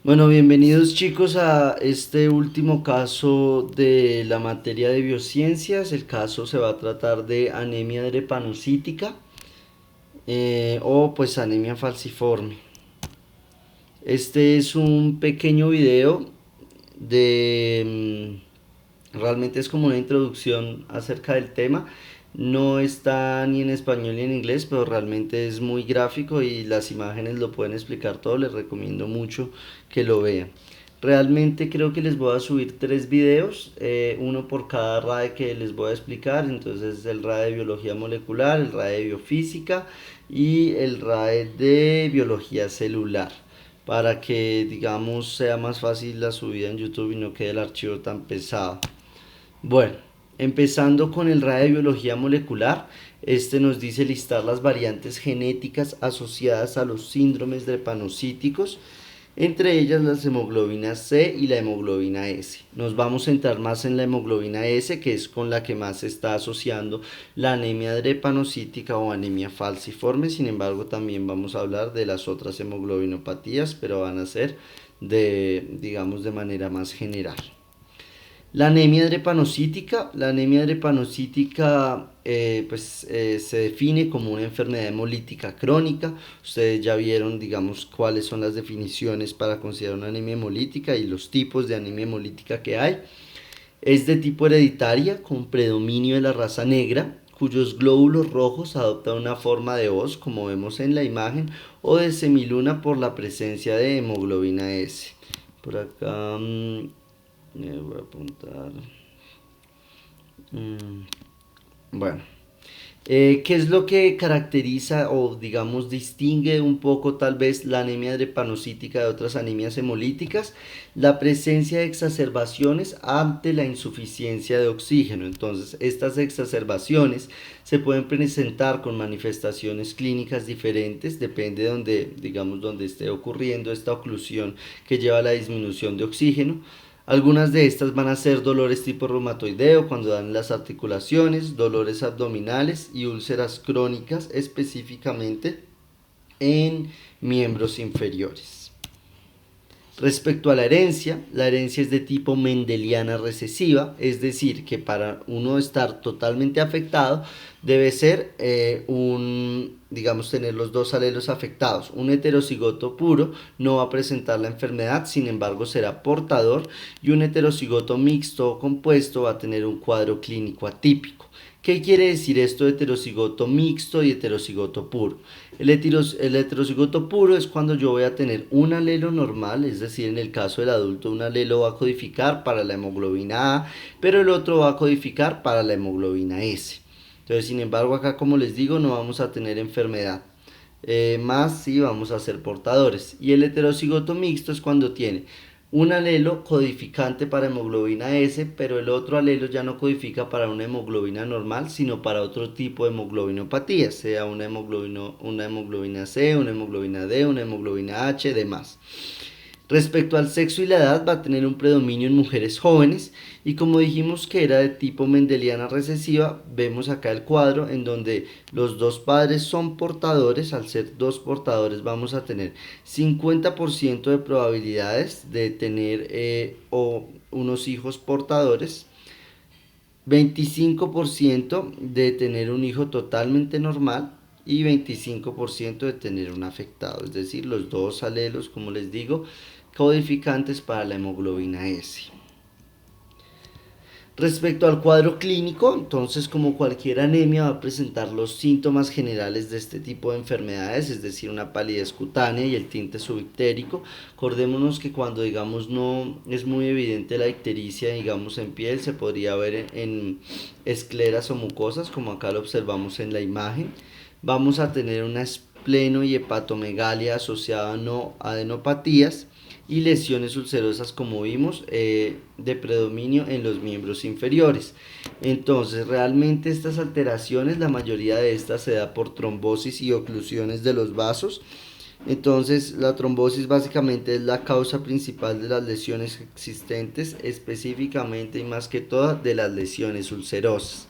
Bueno, bienvenidos chicos a este último caso de la materia de biociencias. El caso se va a tratar de anemia drepanocítica o pues anemia falciforme. Este es un pequeño video de... realmente es como una introducción acerca del tema. No está ni en español ni en inglés, pero realmente es muy gráfico y las imágenes lo pueden explicar todo. Les recomiendo mucho que lo vean. Realmente creo que les voy a subir tres videos, uno por cada RAE que les voy a explicar. Entonces el RAE de biología molecular, el RAE de biofísica y el RAE de biología celular, para que digamos sea más fácil la subida en YouTube y no quede el archivo tan pesado. Bueno, empezando con el RAE de biología molecular, este nos dice listar las variantes genéticas asociadas a los síndromes drepanocíticos, entre ellas las hemoglobinas C y la hemoglobina S. Nos vamos a centrar más en la hemoglobina S, que es con la que más se está asociando la anemia drepanocítica o anemia falciforme. Sin embargo, también vamos a hablar de las otras hemoglobinopatías, pero van a ser digamos, de manera más general. La anemia drepanocítica se define como una enfermedad hemolítica crónica. Ustedes ya vieron, digamos, cuáles son las definiciones para considerar una anemia hemolítica y los tipos de anemia hemolítica que hay. Es de tipo hereditaria, con predominio de la raza negra, cuyos glóbulos rojos adoptan una forma de hoz, como vemos en la imagen, o de semiluna por la presencia de hemoglobina S. Por acá voy a apuntar. Mm, bueno, ¿qué es lo que caracteriza o digamos distingue un poco tal vez la anemia drepanocítica de otras anemias hemolíticas? La presencia de exacerbaciones ante la insuficiencia de oxígeno. Entonces, estas exacerbaciones se pueden presentar con manifestaciones clínicas diferentes, depende de donde, digamos, donde esté ocurriendo esta oclusión que lleva a la disminución de oxígeno. Algunas de estas van a ser dolores tipo reumatoideo cuando dan las articulaciones, dolores abdominales y úlceras crónicas específicamente en miembros inferiores. Respecto a la herencia es de tipo mendeliana recesiva, es decir, que para uno estar totalmente afectado debe ser digamos, tener los dos alelos afectados. Un heterocigoto puro no va a presentar la enfermedad, sin embargo será portador, y un heterocigoto mixto o compuesto va a tener un cuadro clínico atípico. ¿Qué quiere decir esto de heterocigoto mixto y heterocigoto puro? El heterocigoto puro es cuando yo voy a tener un alelo normal, es decir, en el caso del adulto un alelo va a codificar para la hemoglobina A, pero el otro va a codificar para la hemoglobina S. Entonces, sin embargo, acá como les digo, no vamos a tener enfermedad. Más si vamos a ser portadores. Y el heterocigoto mixto es cuando tiene un alelo codificante para hemoglobina S, pero el otro alelo ya no codifica para una hemoglobina normal, sino para otro tipo de hemoglobinopatía, sea una hemoglobina C, una hemoglobina D, una hemoglobina H, demás. Respecto al sexo y la edad, va a tener un predominio en mujeres jóvenes, y como dijimos que era de tipo mendeliana recesiva, vemos acá el cuadro en donde los dos padres son portadores. Al ser dos portadores vamos a tener 50% de probabilidades de tener unos hijos portadores, 25% de tener un hijo totalmente normal y 25% de tener un afectado, es decir, los dos alelos, como les digo, codificantes para la hemoglobina S. Respecto al cuadro clínico, entonces como cualquier anemia va a presentar los síntomas generales de este tipo de enfermedades, es decir, una palidez cutánea y el tinte subictérico. Acordémonos que cuando digamos no es muy evidente la ictericia, digamos en piel, se podría ver en escleras o mucosas, como acá lo observamos en la imagen. Vamos a tener una espleno y hepatomegalia asociada a no adenopatías y lesiones ulcerosas, como vimos, de predominio en los miembros inferiores. Entonces, realmente estas alteraciones, la mayoría de estas se da por trombosis y oclusiones de los vasos. Entonces, la trombosis básicamente es la causa principal de las lesiones existentes, específicamente y más que todas de las lesiones ulcerosas.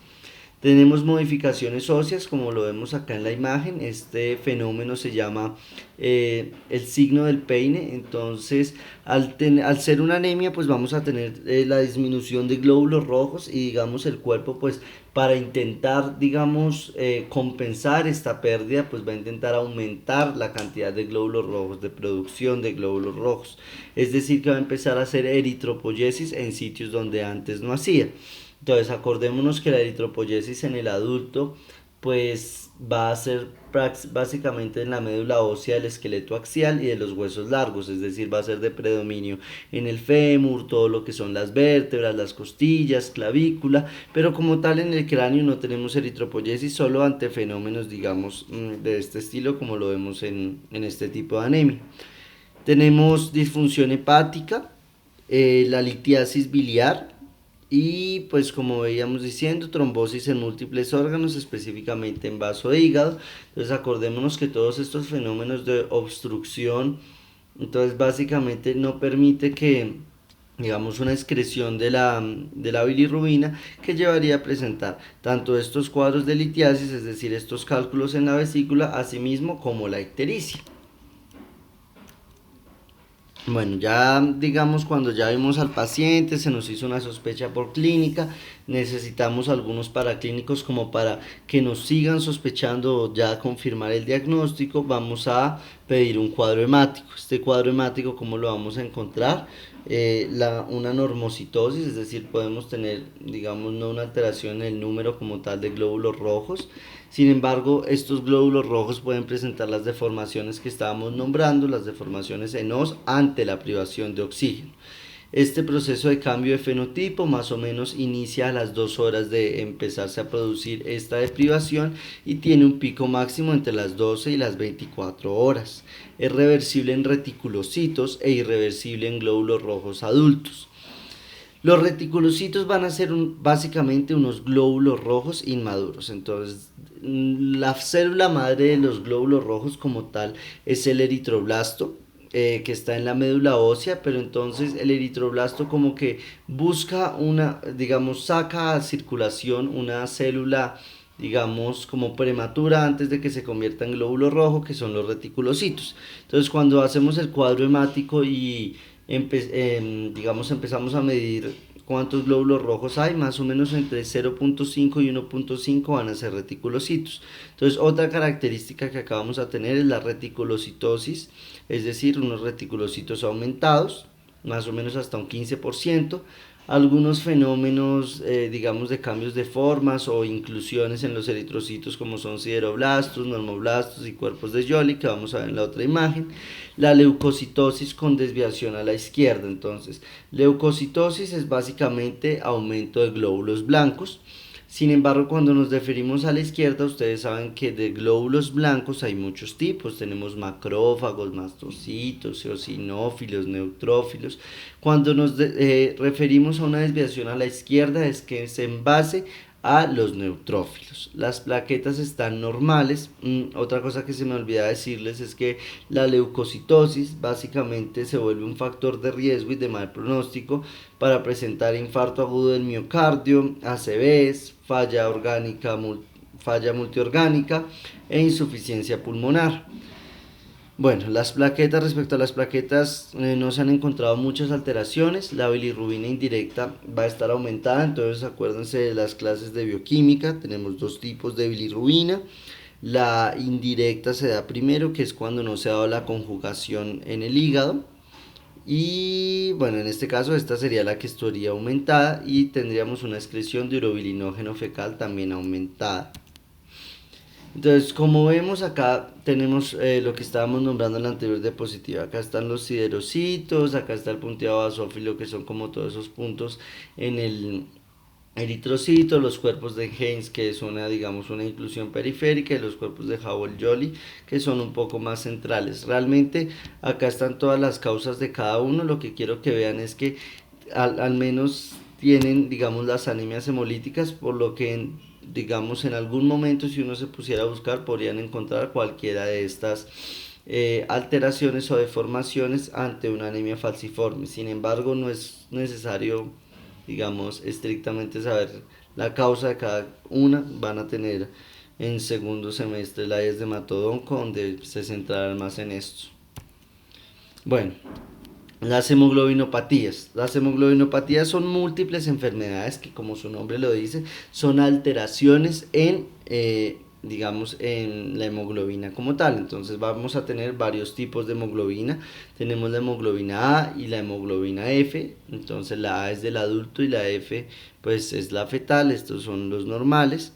Tenemos modificaciones óseas, como lo vemos acá en la imagen. Este fenómeno se llama el signo del peine. Entonces, al ser una anemia, pues vamos a tener la disminución de glóbulos rojos y digamos el cuerpo, pues para intentar, digamos, compensar esta pérdida, pues va a intentar aumentar la cantidad de glóbulos rojos, de producción de glóbulos rojos. Es decir, que va a empezar a hacer eritropoyesis en sitios donde antes no hacía. Entonces, acordémonos que la eritropoyesis en el adulto, pues va a ser básicamente en la médula ósea del esqueleto axial y de los huesos largos, es decir, va a ser de predominio en el fémur, todo lo que son las vértebras, las costillas, clavícula, pero como tal en el cráneo no tenemos eritropoyesis, solo ante fenómenos, digamos, de este estilo, como lo vemos en este tipo de anemia. Tenemos disfunción hepática, la litiasis biliar, y pues como veíamos diciendo, trombosis en múltiples órganos, específicamente en vaso e hígado. Entonces acordémonos que todos estos fenómenos de obstrucción, entonces básicamente no permite que digamos una excreción de la bilirrubina, que llevaría a presentar tanto estos cuadros de litiasis, es decir, estos cálculos en la vesícula, asimismo como la ictericia. Bueno, ya digamos cuando ya vimos al paciente, se nos hizo una sospecha por clínica, necesitamos algunos paraclínicos como para que nos sigan sospechando o ya confirmar el diagnóstico, vamos a pedir un cuadro hemático. Este cuadro hemático, ¿cómo lo vamos a encontrar? Una normocitosis, es decir, podemos tener, digamos, no una alteración en el número como tal de glóbulos rojos. Sin embargo, estos glóbulos rojos pueden presentar las deformaciones que estábamos nombrando, las deformaciones en os ante la privación de oxígeno. Este proceso de cambio de fenotipo más o menos inicia a las 2 horas de empezarse a producir esta deprivación y tiene un pico máximo entre las 12 y las 24 horas. Es reversible en reticulocitos e irreversible en glóbulos rojos adultos. Los reticulocitos van a ser básicamente unos glóbulos rojos inmaduros. Entonces, la célula madre de los glóbulos rojos como tal es el eritroblasto, que está en la médula ósea, pero entonces el eritroblasto como que busca una, digamos, saca a circulación una célula, digamos, como prematura antes de que se convierta en glóbulo rojo, que son los reticulocitos. Entonces, cuando hacemos el cuadro hemático y digamos empezamos a medir cuántos glóbulos rojos hay, más o menos entre 0.5 y 1.5 van a ser reticulocitos. Entonces, otra característica que acabamos a tener es la reticulocitosis, es decir, unos reticulocitos aumentados, más o menos hasta un 15%. Algunos fenómenos, digamos, de cambios de formas o inclusiones en los eritrocitos, como son sideroblastos, normoblastos y cuerpos de Joly, que vamos a ver en la otra imagen. La leucocitosis con desviación a la izquierda. Entonces, leucocitosis es básicamente aumento de glóbulos blancos. Sin embargo, cuando nos referimos a la izquierda, ustedes saben que de glóbulos blancos hay muchos tipos. Tenemos macrófagos, mastocitos, eosinófilos, neutrófilos. Cuando nos referimos a una desviación a la izquierda, es que es en base a los neutrófilos. Las plaquetas están normales. Otra cosa que se me olvidaba decirles es que la leucocitosis básicamente se vuelve un factor de riesgo y de mal pronóstico para presentar infarto agudo del miocardio, ACVs, falla multiorgánica e insuficiencia pulmonar. Bueno, las plaquetas, respecto a las plaquetas, no se han encontrado muchas alteraciones. La bilirrubina indirecta va a estar aumentada, entonces acuérdense de las clases de bioquímica. Tenemos dos tipos de bilirrubina. La indirecta se da primero, que es cuando no se ha dado la conjugación en el hígado. Y bueno, en este caso esta sería la que estaría aumentada y tendríamos una excreción de urobilinógeno fecal también aumentada. Entonces, como vemos acá, tenemos lo que estábamos nombrando en la anterior diapositiva. Acá están los siderocitos, acá está el punteado basófilo, que son como todos esos puntos en el eritrocito, los cuerpos de Heinz, que es una, digamos, una inclusión periférica, y los cuerpos de Howell-Joly, que son un poco más centrales. Realmente, acá están todas las causas de cada uno. Lo que quiero que vean es que al menos tienen, digamos, las anemias hemolíticas, por lo que digamos en algún momento si uno se pusiera a buscar podrían encontrar cualquiera de estas alteraciones o deformaciones ante una anemia falciforme. Sin embargo, no es necesario, digamos, estrictamente saber La causa de cada una van a tener en segundo semestre la IES de Matodonco, donde se centrarán más en esto. Bueno, las hemoglobinopatías. Las hemoglobinopatías son múltiples enfermedades que, como su nombre lo dice, son alteraciones en, digamos, en la hemoglobina como tal. Entonces vamos a tener varios tipos de hemoglobina. Tenemos la hemoglobina A y la hemoglobina F. Entonces la A es del adulto y la F pues es la fetal. Estos son los normales.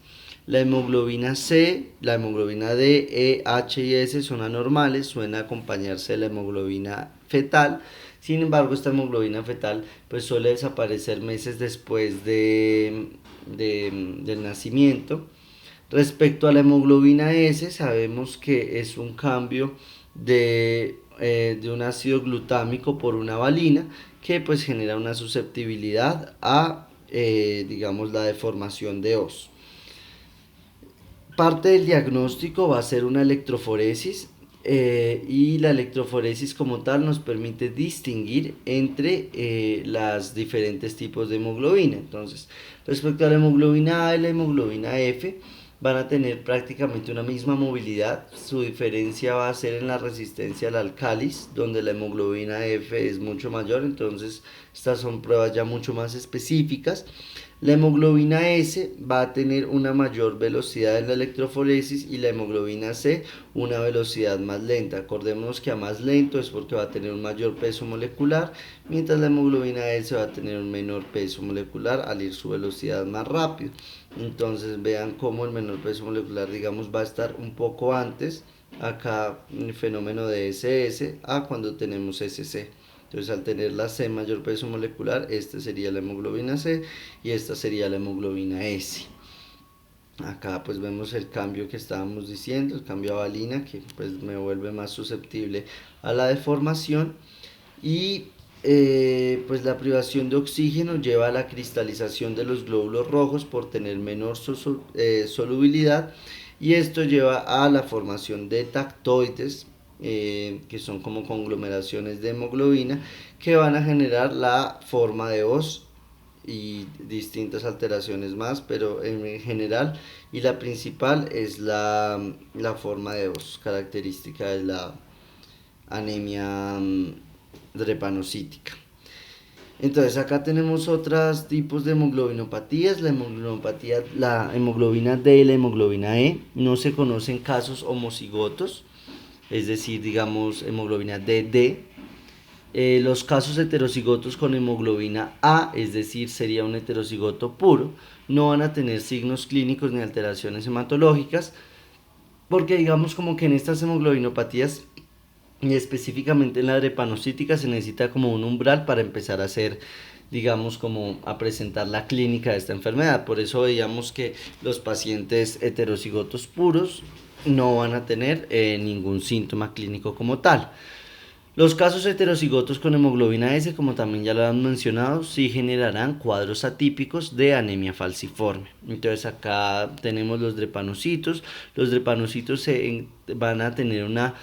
La hemoglobina C, la hemoglobina D, E, H y S son anormales, suelen acompañarse de la hemoglobina fetal. Sin embargo, esta hemoglobina fetal pues suele desaparecer meses después del nacimiento. Respecto a la hemoglobina S, sabemos que es un cambio de un ácido glutámico por una valina que pues genera una susceptibilidad a, digamos, la deformación de os. Parte del diagnóstico va a ser una electroforesis y la electroforesis como tal nos permite distinguir entre los diferentes tipos de hemoglobina. Entonces, respecto a la hemoglobina A y la hemoglobina F, van a tener prácticamente una misma movilidad. Su diferencia va a ser en la resistencia al álcalis, donde la hemoglobina F es mucho mayor. Entonces, estas son pruebas ya mucho más específicas. La hemoglobina S va a tener una mayor velocidad en la electroforesis y la hemoglobina C una velocidad más lenta. Acordémonos que a más lento es porque va a tener un mayor peso molecular, mientras la hemoglobina S va a tener un menor peso molecular al ir su velocidad más rápido. Entonces vean cómo el menor peso molecular, digamos, va a estar un poco antes acá en el fenómeno de SS a cuando tenemos SC. Entonces al tener la C mayor peso molecular, esta sería la hemoglobina C y esta sería la hemoglobina S. Acá pues vemos el cambio que estábamos diciendo, el cambio a valina, que pues me vuelve más susceptible a la deformación. Y pues la privación de oxígeno lleva a la cristalización de los glóbulos rojos por tener menor solubilidad, y esto lleva a la formación de tactoides, que son como conglomeraciones de hemoglobina que van a generar la forma de os y distintas alteraciones más, pero en general y la principal es la forma de os, característica de la anemia drepanocítica. Entonces acá tenemos otros tipos de hemoglobinopatías, la hemoglobina D y la hemoglobina E. No se conocen casos homocigotos, es decir, digamos hemoglobina DD. Los casos heterocigotos con hemoglobina A, es decir, sería un heterocigoto puro, no van a tener signos clínicos ni alteraciones hematológicas, porque digamos como que en estas hemoglobinopatías y específicamente en la drepanocítica se necesita como un umbral para empezar a hacer, digamos, como a presentar la clínica de esta enfermedad. Por eso veíamos que los pacientes heterocigotos puros no van a tener ningún síntoma clínico como tal. Los casos heterocigotos con hemoglobina S, como también ya lo han mencionado, sí generarán cuadros atípicos de anemia falciforme. Entonces acá tenemos los drepanocitos. Los drepanocitos van a tener una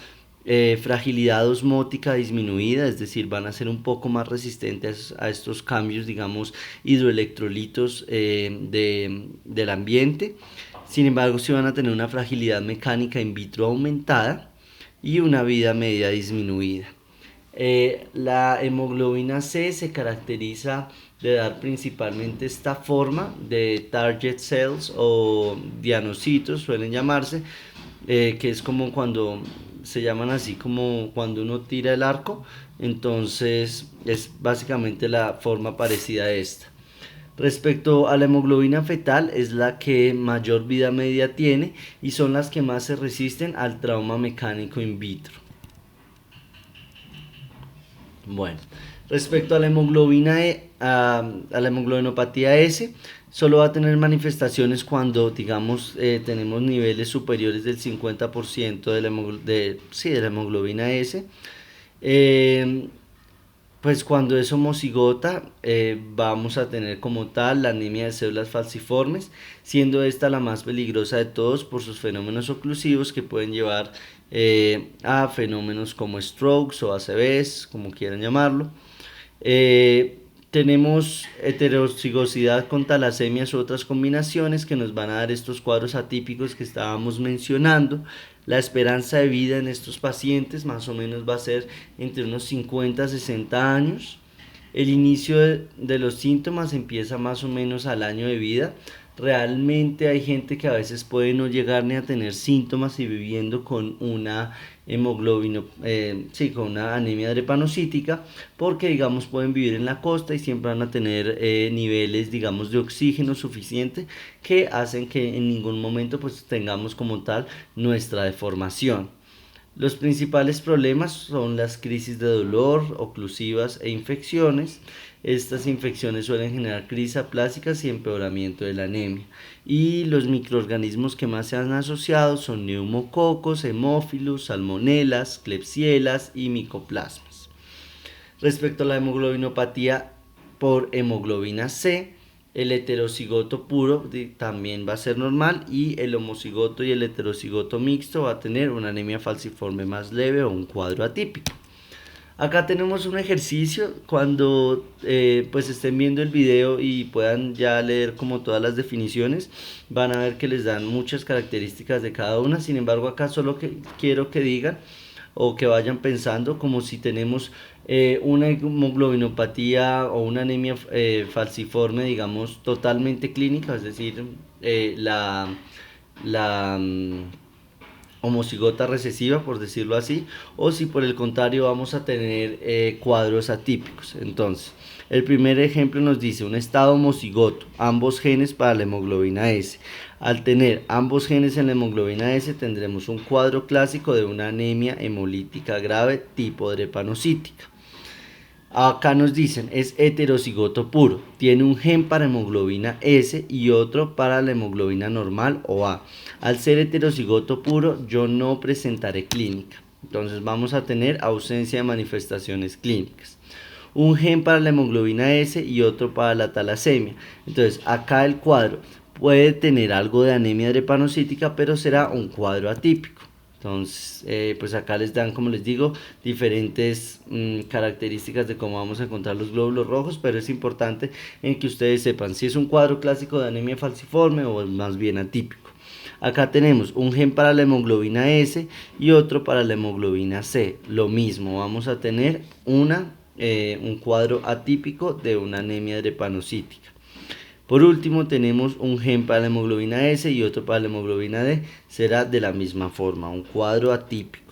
fragilidad osmótica disminuida, es decir, van a ser un poco más resistentes a estos cambios, digamos, hidroelectrolitos del ambiente. Sin embargo, sí van a tener una fragilidad mecánica in vitro aumentada y una vida media disminuida. La hemoglobina C se caracteriza de dar principalmente esta forma de target cells o dianocitos, suelen llamarse, que es como cuando se llaman así como cuando uno tira el arco. Entonces es básicamente la forma parecida a esta. Respecto a la hemoglobina fetal, es la que mayor vida media tiene y son las que más se resisten al trauma mecánico in vitro. Bueno, respecto a la hemoglobina a la hemoglobinopatía S, solo va a tener manifestaciones cuando, digamos, tenemos niveles superiores del 50% de la hemoglobina S. Pues cuando es homocigota, vamos a tener como tal la anemia de células falciformes, siendo esta la más peligrosa de todos por sus fenómenos oclusivos que pueden llevar a fenómenos como strokes o ACVs, como quieran llamarlo. Tenemos heterocigosidad con talasemias u otras combinaciones que nos van a dar estos cuadros atípicos que estábamos mencionando. La esperanza de vida en estos pacientes más o menos va a ser entre unos 50 a 60 años. El inicio de los síntomas empieza más o menos al año de vida. Realmente hay gente que a veces puede no llegar ni a tener síntomas y viviendo con una hemoglobino, con una anemia drepanocítica, porque digamos pueden vivir en la costa y siempre van a tener niveles digamos de oxígeno suficiente que hacen que en ningún momento pues tengamos como tal nuestra deformación. Los principales problemas son las crisis de dolor, oclusivas e infecciones. Estas infecciones suelen generar crisis aplásicas y empeoramiento de la anemia. Y los microorganismos que más se han asociado son neumococos, hemófilos, salmonelas, klebsielas y micoplasmas. Respecto a la hemoglobinopatía por hemoglobina C, el heterocigoto puro también va a ser normal y el homocigoto y el heterocigoto mixto va a tener una anemia falciforme más leve o un cuadro atípico. Acá tenemos un ejercicio cuando pues estén viendo el video y puedan ya leer como todas las definiciones, van a ver que les dan muchas características de cada una. Sin embargo, acá solo quiero que digan o que vayan pensando como si tenemos una hemoglobinopatía o una anemia falciforme, digamos, totalmente clínica, es decir, la homocigota recesiva, por decirlo así, o si por el contrario vamos a tener cuadros atípicos. Entonces, el primer ejemplo nos dice un estado homocigoto, ambos genes para la hemoglobina S. Al tener ambos genes en la hemoglobina S tendremos un cuadro clásico de una anemia hemolítica grave tipo drepanocítica. Acá nos dicen, es heterocigoto puro, tiene un gen para hemoglobina S y otro para la hemoglobina normal o A. Al ser heterocigoto puro, yo no presentaré clínica. Entonces vamos a tener ausencia de manifestaciones clínicas. Un gen para la hemoglobina S y otro para la talasemia. Entonces acá el cuadro puede tener algo de anemia drepanocítica, pero será un cuadro atípico. Entonces, pues acá les dan, como les digo, diferentes características de cómo vamos a encontrar los glóbulos rojos, pero es importante en que ustedes sepan si es un cuadro clásico de anemia falciforme o más bien atípico. Acá tenemos un gen para la hemoglobina S y otro para la hemoglobina C. Lo mismo, vamos a tener un cuadro atípico de una anemia drepanocítica. Por último tenemos un gen para la hemoglobina S y otro para la hemoglobina D, será de la misma forma, un cuadro atípico.